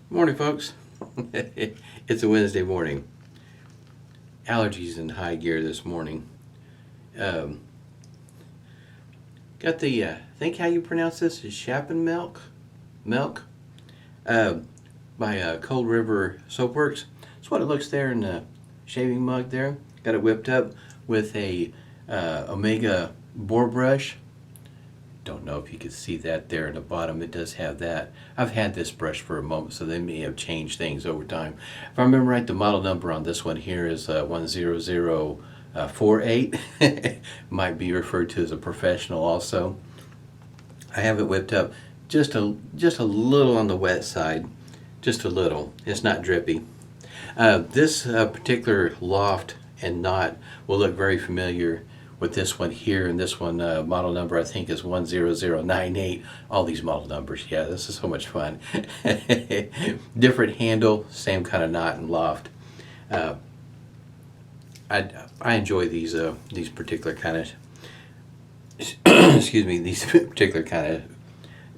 Morning, folks. It's a Wednesday morning. Allergies in high gear this morning. Um, got the, think how you pronounce this is Milk, uh, by Cold River Soapworks. That's what it looks there in the shaving mug there. Got it whipped up with a Omega boar brush. Don't know if you can see that there in the bottom. It does have that. I've had this brush for a moment, so they may have changed things over time. If I remember right, the model number on this one here is 10048. Might be referred to as a professional also. I have it whipped up just a little on the wet side, just a little. It's not drippy. This particular loft and knot will look very familiar with this one here, and this one model number I think is 10098. All these model numbers, yeah, this is so much fun. Different handle, same kind of knot and loft. I enjoy these particular kind of excuse me, these particular kind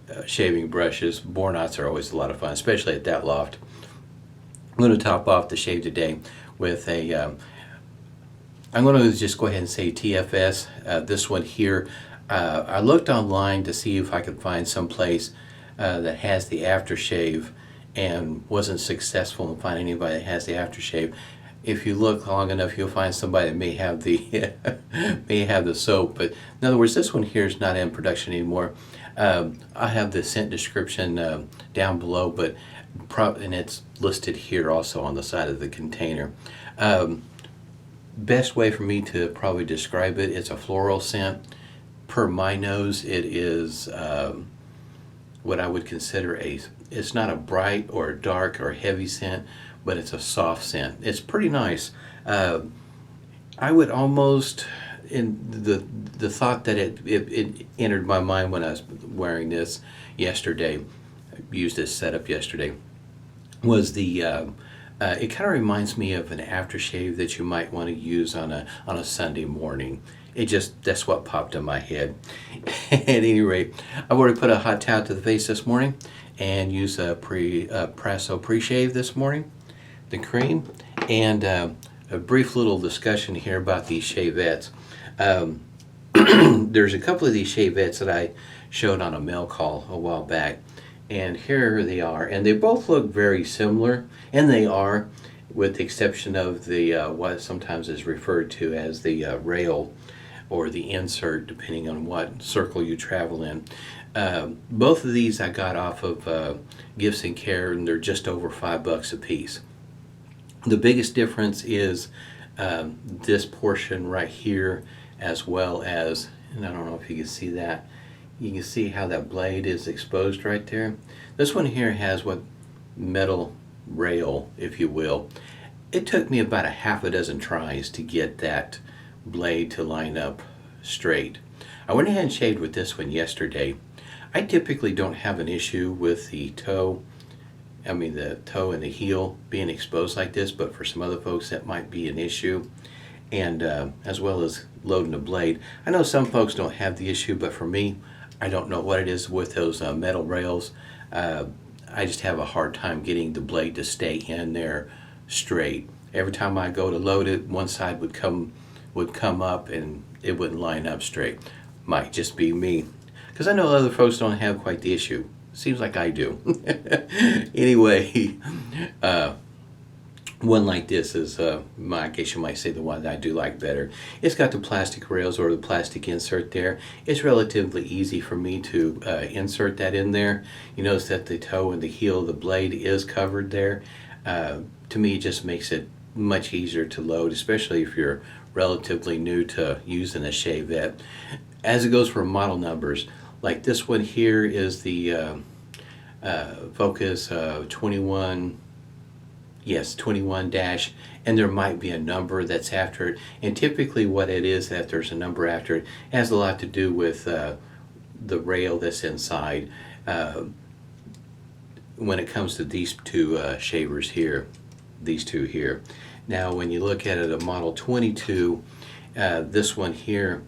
of shaving brushes. Boar knots are always a lot of fun, especially at that loft. I'm going to top off the shave today with a I'm going to just go ahead and say TFS. This one here, I looked online to see if I could find some place that has the aftershave, and wasn't successful in finding anybody that has the aftershave. If you look long enough, you'll find somebody that may have the may have the soap. But in other words, this one here is not in production anymore. I have the scent description down below, but and it's listed here also on the side of the container. Best way for me to probably describe it, it's a floral scent. Per my nose, it is what I would consider it's not a bright or dark or heavy scent, but it's a soft scent. It's pretty nice. I would almost, in the thought that it entered my mind when I was wearing this yesterday, I used this setup yesterday, was the it kind of reminds me of an aftershave that you might want to use on a Sunday morning. That's what popped in my head. At any rate, I've already put a hot towel to the face this morning and used a Proraso Preshave this morning, the cream, and a brief little discussion here about these Shavettes. There's a couple of these Shavettes that I showed on a mail call a while back, and here they are, and they both look very similar, and they are, with the exception of the what sometimes is referred to as the rail or the insert, depending on what circle you travel in. Both of these I got off of Gifts and Care, and they're just over $5 a piece. The biggest difference is this portion right here, as well as, and I don't know if you can see that, you can see how that blade is exposed right there. This one here has what metal rail, if you will. It took me about a half a dozen tries to get that blade to line up straight. I went ahead and shaved with this one yesterday. I typically don't have an issue with the toe and the heel being exposed like this, but for some other folks that might be an issue, and as well as loading the blade. I know some folks don't have the issue, but for me, I don't know what it is with those metal rails. I just have a hard time getting the blade to stay in there straight. Every time I go to load it, one side would come up and it wouldn't line up straight. Might just be me, because I know other folks don't have quite the issue. Seems like I do. Anyway, one like this is, I guess you might say, the one that I do like better. It's got the plastic rails or the plastic insert there. It's relatively easy for me to insert that in there. You notice that the toe and the heel of the blade is covered there. To me, it just makes it much easier to load, especially if you're relatively new to using a Shavette. As it goes for model numbers, like this one here is the Focus 21. Yes, 21 dash, and there might be a number that's after it. And typically what it is, that there's a number after it, has a lot to do with the rail that's inside when it comes to these two shavers here, these two here. Now when you look at it, a model 22, this one here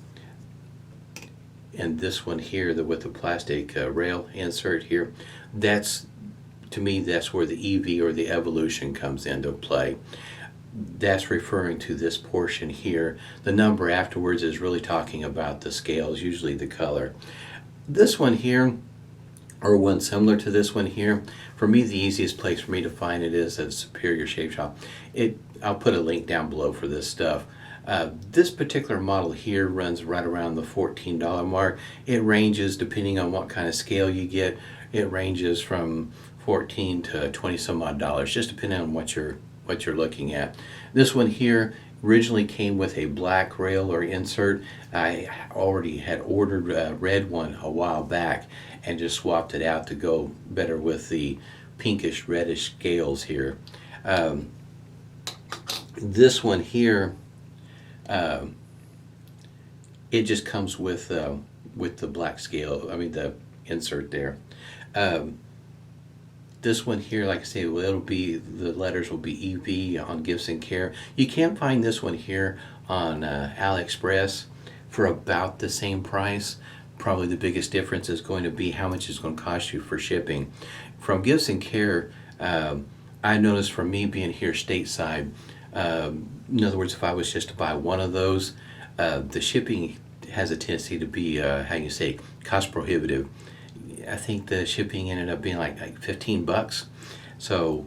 and this one here, with the plastic rail insert here, that's to me, that's where the EV or the evolution comes into play. That's referring to this portion here. The number afterwards is really talking about the scales, usually the color. This one here, or one similar to this one here, for me the easiest place for me to find it is at Superior Shave Shop. I'll put a link down below for this stuff. This particular model here runs right around the $14 mark. It ranges depending on what kind of scale you get. It ranges from 14 to 20 some odd dollars, just depending on what you're looking at. This one here originally came with a black rail or insert. I already had ordered a red one a while back and just swapped it out to go better with the pinkish reddish scales here. This one here, it just comes with the black scale, I mean the insert there. This one here, like I say, it'll be, the letters will be EV on Gifts and Care. You can find this one here on AliExpress for about the same price. Probably the biggest difference is going to be how much it's going to cost you for shipping. From Gifts and Care, I noticed from me being here stateside, in other words, if I was just to buy one of those, the shipping has a tendency to be, how you say, cost prohibitive. I think the shipping ended up being like 15 bucks. So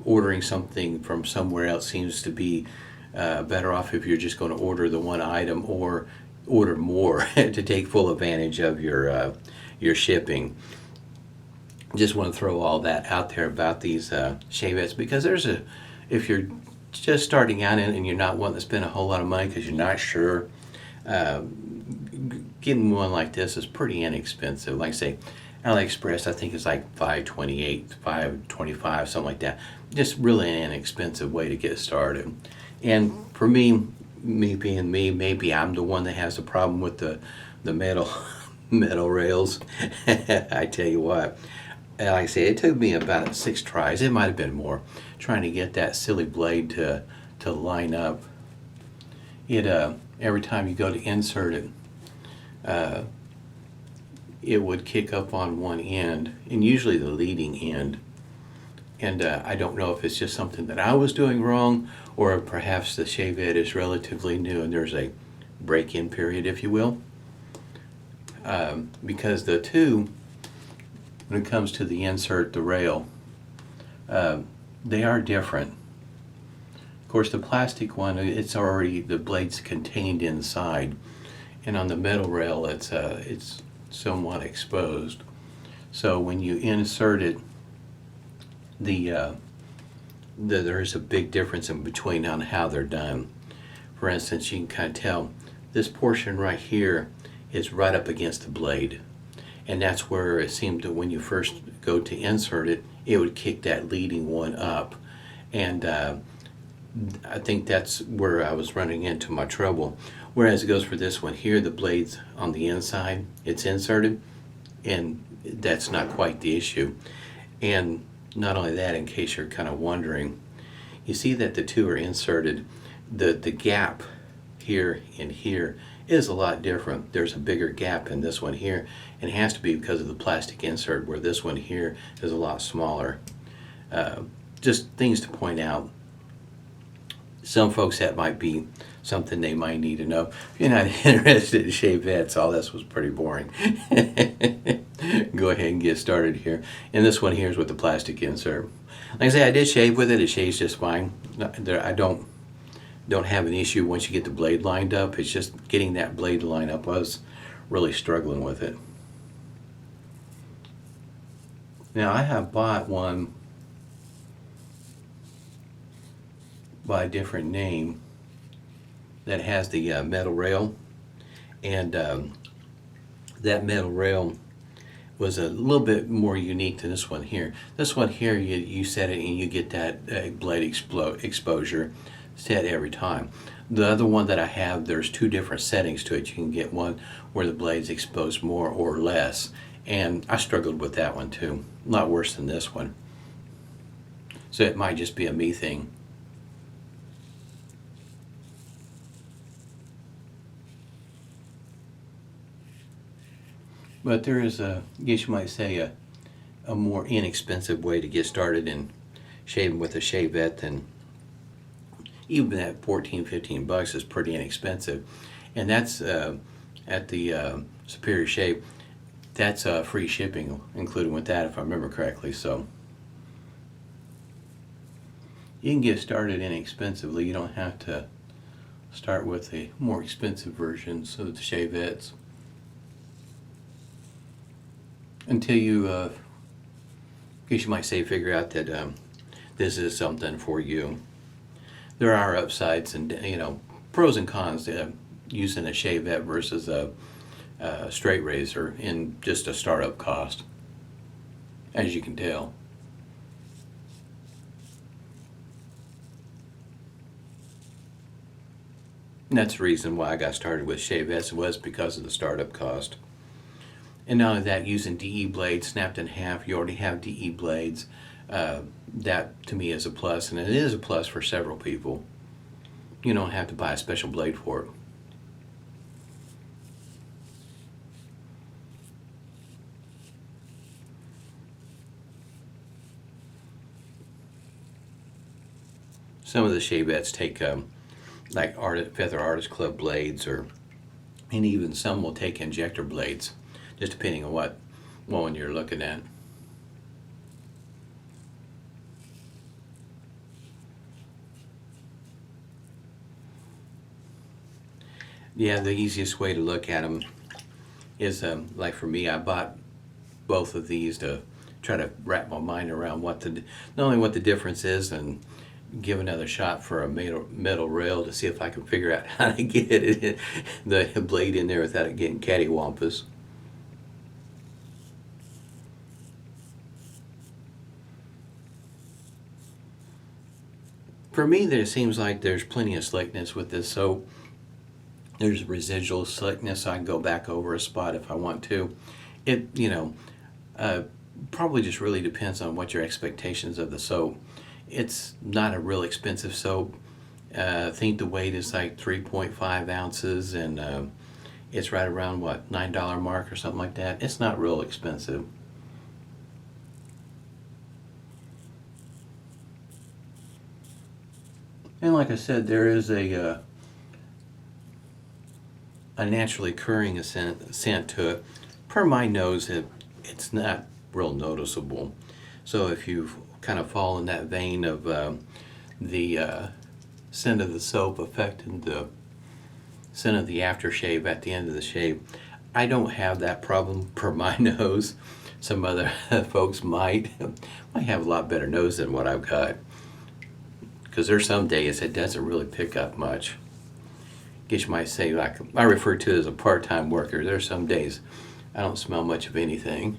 ordering something from somewhere else seems to be better off if you're just going to order the one item or order more to take full advantage of your shipping. Just want to throw all that out there about these Shavettes, because if you're just starting out and you're not wanting to spend a whole lot of money because you're not sure, getting one like this is pretty inexpensive. Like I say, AliExpress, I think it's like $5.28, $5.25, something like that. Just really an inexpensive way to get started. And for me being me, maybe I'm the one that has a problem with the metal rails. I tell you what, like I say, it took me about 6 tries. It might have been more, trying to get that silly blade to line up. Every time you go to insert it, it would kick up on one end, and usually the leading end. And I don't know if it's just something that I was doing wrong, or perhaps the Shavette is relatively new and there's a break-in period, if you will. Because the two, when it comes to the insert, the rail, they are different. Of course, the plastic one, it's already, the blade's contained inside, and on the metal rail, it's somewhat exposed. So when you insert it, there's a big difference in between on how they're done. For instance, you can kind of tell this portion right here is right up against the blade, and that's where it seemed to, when you first go to insert it, it would kick that leading one up, and I think that's where I was running into my trouble. Whereas it goes for this one here, the blade's on the inside, it's inserted, and that's not quite the issue. And not only that, in case you're kind of wondering, you see that the two are inserted. The gap here and here is a lot different. There's a bigger gap in this one here, and it has to be because of the plastic insert, where this one here is a lot smaller. Just things to point out. Some folks, that might be something they might need to know. If you're not interested in Shavettes, all this was pretty boring. Go ahead and get started here. And this one here is with the plastic insert. Like I say, I did shave with it. It shaves just fine. I don't have an issue once you get the blade lined up. It's just getting that blade to line up. I was really struggling with it. Now, I have bought one by a different name that has the metal rail, and that metal rail was a little bit more unique than this one here. This one here, you set it and you get that blade exposure set every time. The other one that I have, there's 2 different settings to it. You can get one where the blade's exposed more or less, and I struggled with that one too. A lot worse than this one. So it might just be a me thing. But there is I guess you might say, a more inexpensive way to get started in shaving with a Shavette than even that 14-15 bucks is pretty inexpensive. And that's at the Superior Shave. That's free shipping included with that, if I remember correctly. So you can get started inexpensively. You don't have to start with the more expensive versions of the Shavettes until you, I guess you might say, figure out that this is something for you. There are upsides and pros and cons to using a Shavette versus a straight razor in just a startup cost, as you can tell. And that's the reason why I got started with Shavettes, was because of the startup cost. And not only that, using DE blades snapped in half, you already have DE blades. That to me is a plus, and it is a plus for several people. You don't have to buy a special blade for it. Some of the Shavettes take like Feather Artist Club blades, and even some will take injector blades, just depending on what one you're looking at. Yeah, the easiest way to look at them is like for me, I bought both of these to try to wrap my mind around not only what the difference is, and give another shot for a metal rail to see if I can figure out how to get the blade in there without it getting cattywampus. For me, there seems like there's plenty of slickness with this soap. There's residual slickness. I can go back over a spot if I want to. It, probably just really depends on what your expectations of the soap. It's not a real expensive soap. I think the weight is like 3.5 ounces, and it's right around, what, $9 mark or something like that. It's not real expensive. And like I said, there is a naturally occurring scent to it. Per my nose, it's not real noticeable. So if you kind of fall in that vein of the scent of the soap affecting the scent of the aftershave at the end of the shave, I don't have that problem per my nose. Some other folks might have a lot better nose than what I've got, because there's some days it doesn't really pick up much. Guess you might say, like I refer to it as a part-time worker. There's some days I don't smell much of anything.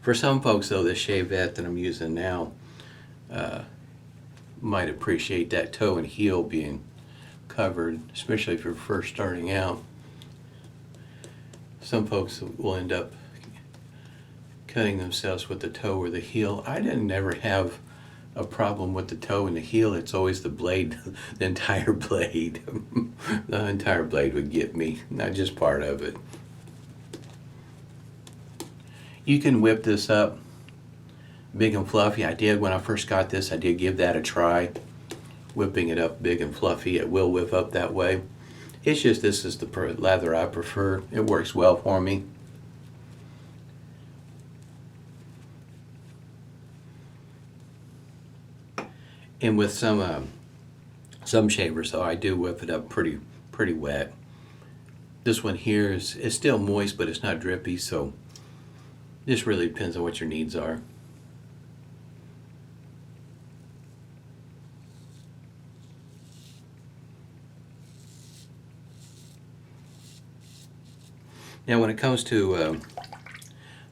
For some folks, though, the Shavette that I'm using now might appreciate that toe and heel being covered, especially if you're first starting out. Some folks will end up cutting themselves with the toe or the heel. I didn't never have a problem with the toe and the heel. It's always the blade, the entire blade. The entire blade would get me, not just part of it. You can whip this up big and fluffy. I did when I first got this. I did give that a try, whipping it up big and fluffy. It will whip up that way. It's just this is the lather I prefer. It works well for me. And with some shavers, though, I do whip it up pretty wet. This one here is still moist, but it's not drippy, so this really depends on what your needs are. Now, when it comes to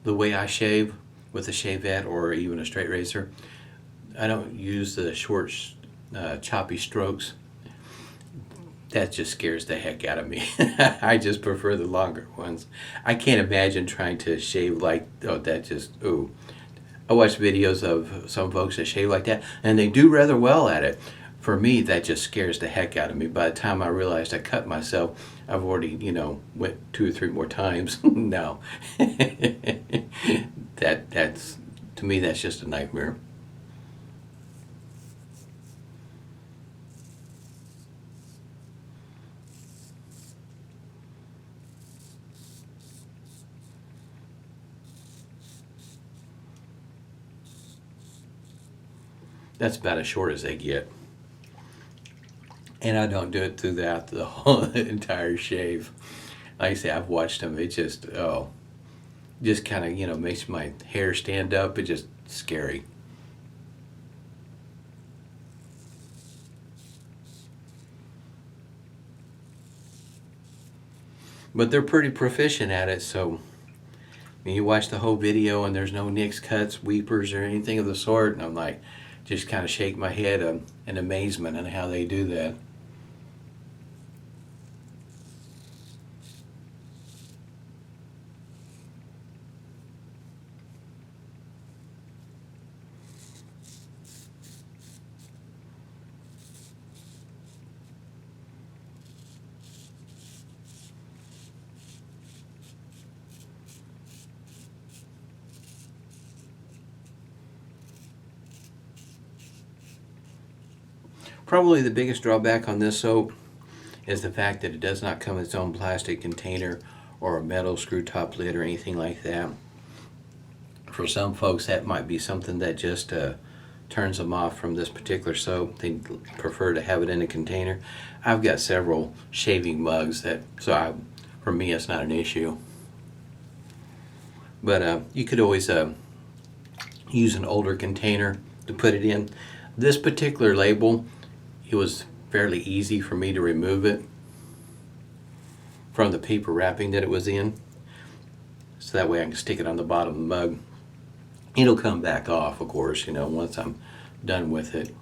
the way I shave with a Shavette or even a straight razor, I don't use the short, choppy strokes. That just scares the heck out of me. I just prefer the longer ones. I can't imagine trying to shave like, ooh. I watch videos of some folks that shave like that, and they do rather well at it. For me, that just scares the heck out of me. By the time I realized I cut myself, I've already, went 2 or 3 more times. No. That's to me, that's just a nightmare. That's about as short as they get. And I don't do it throughout the whole entire shave. Like I say, I've watched them. It just, just kind of, makes my hair stand up. It's just scary. But they're pretty proficient at it, so you watch the whole video and there's no nicks, cuts, weepers, or anything of the sort, and I'm like, just kind of shake my head in amazement on how they do that. Probably the biggest drawback on this soap is the fact that it does not come in its own plastic container or a metal screw top lid or anything like that. For some folks, that might be something that just turns them off from this particular soap. They prefer to have it in a container. I've got several shaving mugs for me, it's not an issue. But you could always use an older container to put it in. This particular label, it was fairly easy for me to remove it from the paper wrapping that it was in. So that way I can stick it on the bottom of the mug. It'll come back off, of course, once I'm done with it.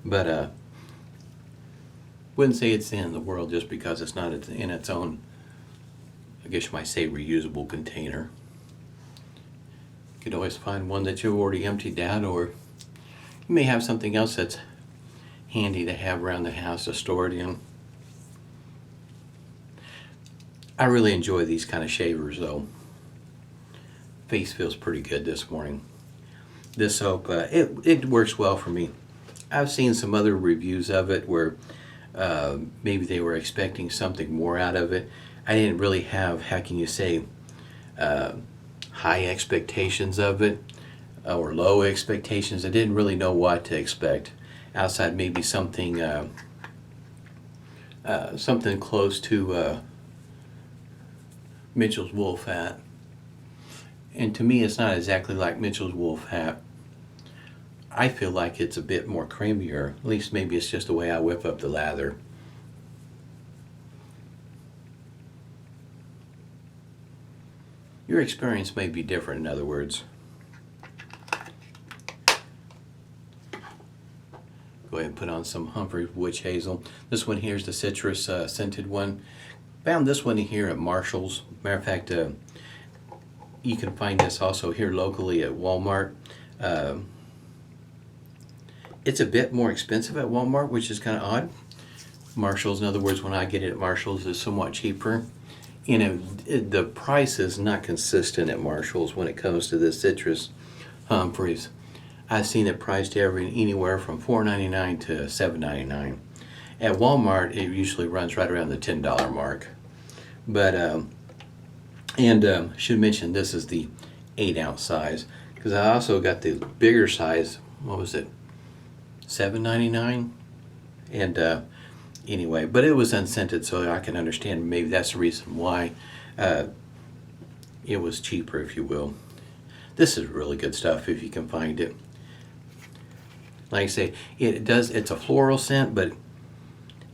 But wouldn't say it's the end of the world just because it's not in its own, I guess you might say, reusable container. You could always find one that you've already emptied out, or you may have something else that's handy to have around the house to store it in. I really enjoy these kind of shavers though. Face feels pretty good this morning. This soap, it works well for me. I've seen some other reviews of it where maybe they were expecting something more out of it. I didn't really have, how can you say, high expectations of it or low expectations. I didn't really know what to expect outside maybe something something close to Mitchell's wool fat. And to me, it's not exactly like Mitchell's wool fat. I feel like it's a bit more creamier. At least maybe it's just the way I whip up the lather. Your experience may be different, in other words. Go ahead and put on some Humphreys witch hazel. This one here is the citrus scented one. Found this one here at Marshall's. Matter of fact, you can find this also here locally at Walmart. It's a bit more expensive at Walmart, which is kind of odd. Marshall's, in other words, when I get it at Marshall's, is somewhat cheaper. The price is not consistent at Marshall's when it comes to the citrus Humphreys. I've seen it priced anywhere from $4.99 to $7.99. At Walmart, it usually runs right around the $10 mark. But should mention this is the 8-ounce size, because I also got the bigger size. What was it? $7.99. And anyway, but it was unscented, so I can understand maybe that's the reason why it was cheaper, if you will. This is really good stuff if you can find it. Like I say, it's a floral scent, but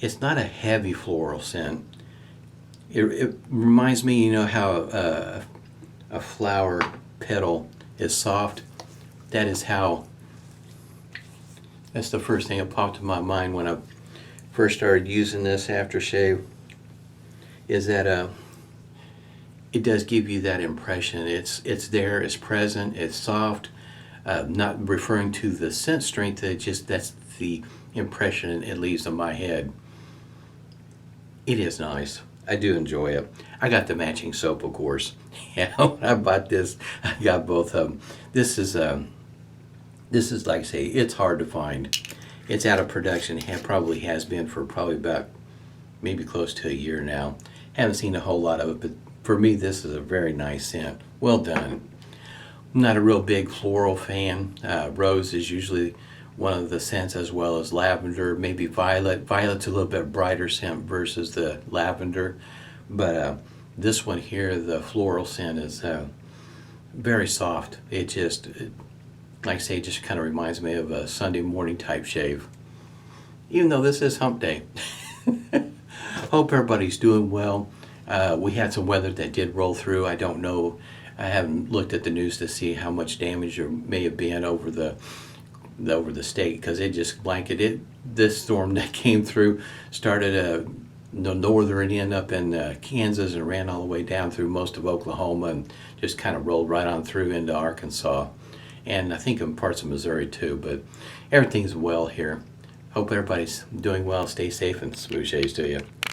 it's not a heavy floral scent. It reminds me, how a flower petal is soft. That's the first thing that popped in my mind when I first started using this aftershave, is that it does give you that impression. It's there, it's present, it's soft. Not referring to the scent strength, that's the impression it leaves on my head. It is nice. I do enjoy it. I got the matching soap, of course. Yeah, when I bought this, I got both of them. This is like I say, it's hard to find. It's out of production. It probably has been for probably about maybe close to a year now. Haven't seen a whole lot of it, but for me, this is a very nice scent. Well done. I'm not a real big floral fan. Rose is usually one of the scents, as well as lavender, maybe violet. Violet's a little bit brighter scent versus the lavender, but this one here, the floral scent, is very soft. Like I say, it just kind of reminds me of a Sunday morning type shave, even though this is hump day. Hope everybody's doing well. We had some weather that did roll through. I don't know. I haven't looked at the news to see how much damage there may have been over the state, because it just blanketed. This storm that came through started the northern end up in Kansas and ran all the way down through most of Oklahoma and just kind of rolled right on through into Arkansas, and I think in parts of Missouri too. But everything's well here. Hope everybody's doing well. Stay safe, and smooth shaves to you.